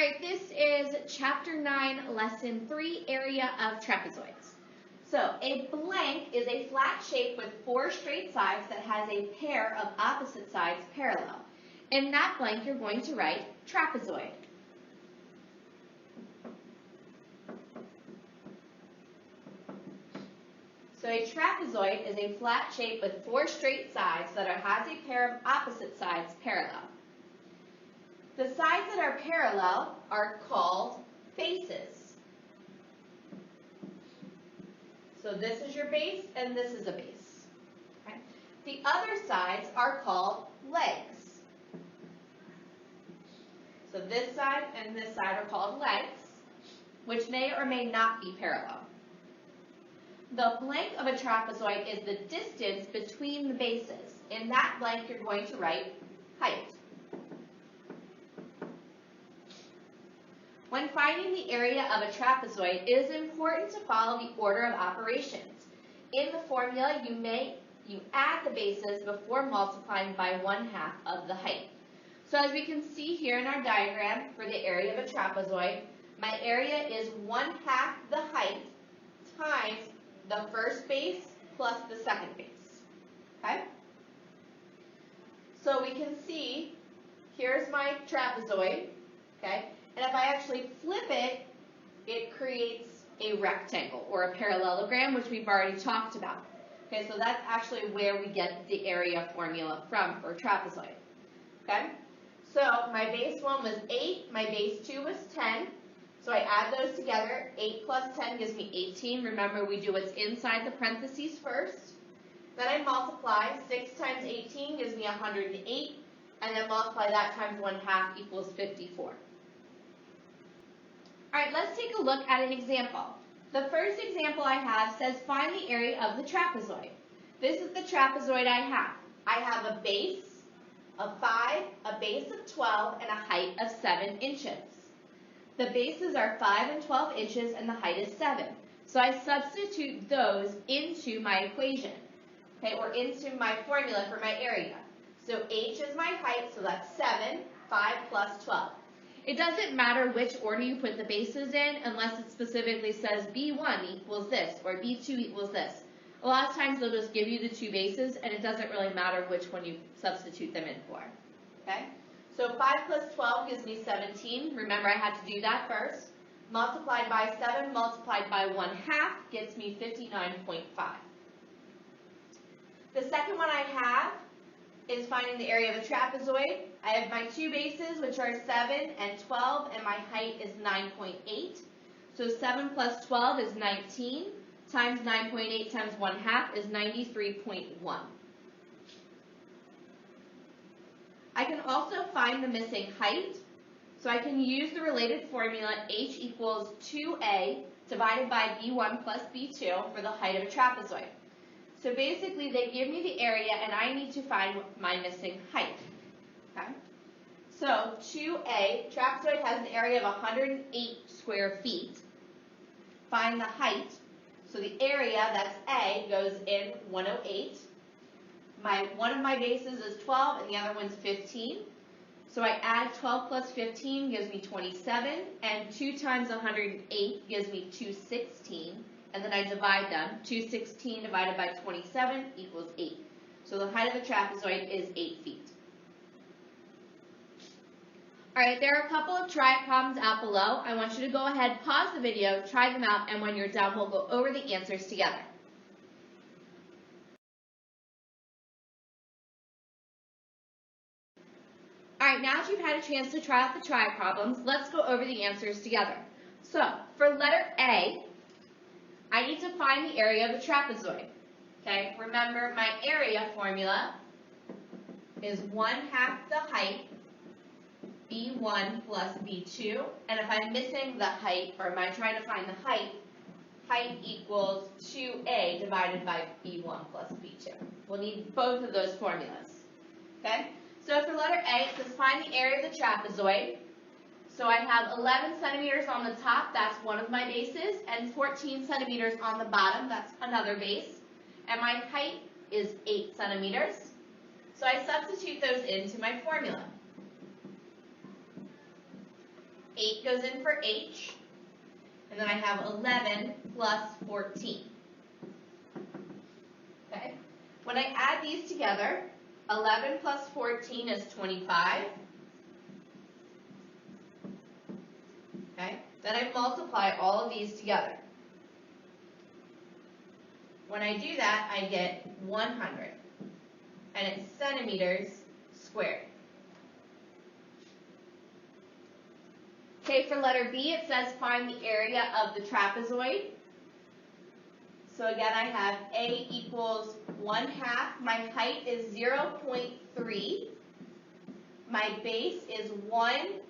Alright, this is Chapter 9, Lesson 3, Area of Trapezoids. So, a blank is a flat shape with 4 straight sides that has a pair of opposite sides parallel. In that blank, you're going to write trapezoid. So a trapezoid is a flat shape with 4 straight sides that has a pair of opposite sides parallel. The sides that are parallel are called bases. So this is your base and this is a base. Okay? The other sides are called legs. So this side and this side are called legs, which may or may not be parallel. The blank of a trapezoid is the distance between the bases. In that blank, you're going to write height. When finding the area of a trapezoid, it is important to follow the order of operations. In the formula, you add the bases before multiplying by 1/2 of the height. So as we can see here in our diagram for the area of a trapezoid, my area is 1/2 the height times the first base plus the second base. Okay? So we can see, here's my trapezoid, okay? And if I actually flip it, it creates a rectangle or a parallelogram, which we've already talked about. Okay, so that's actually where we get the area formula from for trapezoid. Okay? So my base 1 was 8, my base 2 was 10. So I add those together. 8 plus 10 gives me 18. Remember, we do what's inside the parentheses first. Then I multiply. 6 times 18 gives me 108. And then multiply that times 1/2 equals 54. All right, let's take a look at an example. The first example I have says find the area of the trapezoid. This is the trapezoid I have. I have a base of 5, a base of 12, and a height of 7 inches. The bases are 5 and 12 inches, and the height is 7. So I substitute those into my equation, okay, or into my formula for my area. So h is my height, so that's 7, 5 plus 12. It doesn't matter which order you put the bases in unless it specifically says B1 equals this or B2 equals this. A lot of times they'll just give you the 2 bases and it doesn't really matter which one you substitute them in for. Okay? So 5 plus 12 gives me 17. Remember, I had to do that first. Multiplied by 7 multiplied by 1/2 gets me 59.5. The second one I have is finding the area of a trapezoid. I have my 2 bases, which are 7 and 12, and my height is 9.8. So 7 plus 12 is 19, times 9.8 times 1/2 is 93.1. I can also find the missing height, so I can use the related formula h equals 2a divided by b1 plus b2 for the height of a trapezoid. So basically, they give me the area, and I need to find my missing height. Okay? So 2a, trapezoid has an area of 108 square feet. Find the height. So the area, that's a, goes in 108. One of my bases is 12, and the other one's 15. So I add 12 plus 15 gives me 27, and 2 times 108 gives me 216. And then I divide them. 216 divided by 27 equals 8. So the height of the trapezoid is 8 feet. All right, there are a couple of try problems out below. I want you to go ahead, pause the video, try them out, and when you're done, we'll go over the answers together. All right, now that you've had a chance to try out the try problems, let's go over the answers together. So, for letter A, I need to find the area of the trapezoid. Okay, remember my area formula is 1/2 the height, B1 plus B2. And if I'm missing the height, or am I trying to find the height, height equals 2a divided by B1 plus B2. We'll need both of those formulas. Okay, so for letter A, it says find the area of the trapezoid. So I have 11 centimeters on the top, that's one of my bases, and 14 centimeters on the bottom, that's another base. And my height is 8 centimeters. So I substitute those into my formula. 8 goes in for H. And then I have 11 plus 14. Okay? When I add these together, 11 plus 14 is 25. Okay? Then I multiply all of these together. When I do that, I get 100. And it's centimeters squared. Okay, for letter B, it says find the area of the trapezoid. So again, I have A equals 1/2. My height is 0.3. My base is 1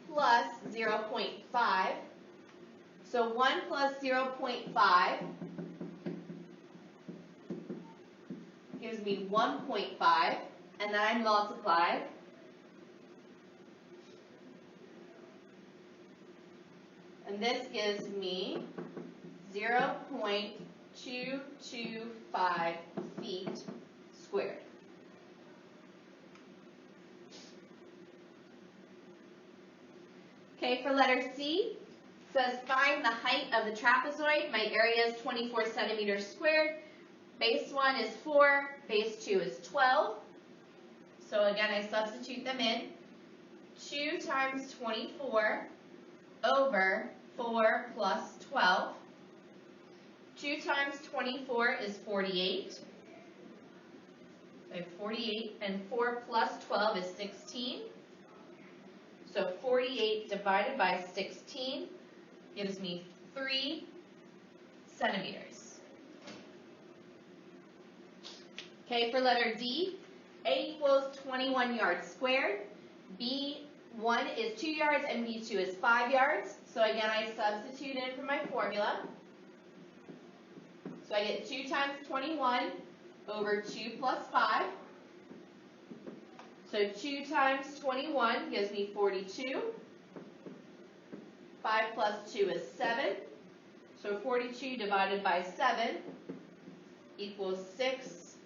plus 0.5. So 1 plus 0.5 gives me 1.5. And then I multiply. And this gives me 0.225 feet squared. Okay, for letter C, it says find the height of the trapezoid. My area is 24 centimeters squared. Base 1 is 4, base 2 is 12. So again, I substitute them in. 2 times 24 over 4 plus 12. 2 times 24 is 48. I have 48, and 4 plus 12 is 16. So 48 divided by 16 gives me 3 centimeters. Okay, for letter D, A equals 21 yards squared. B1 is 2 yards and B2 is 5 yards. So again, I substitute in for my formula. So I get 2 times 21 over 2 plus 5. So 2 times 21 gives me 42. 5 plus 2 is 7. So 42 divided by 7 equals 6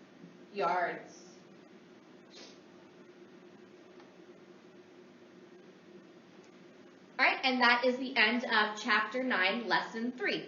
yards. All right, and that is the end of Chapter 9, Lesson 3.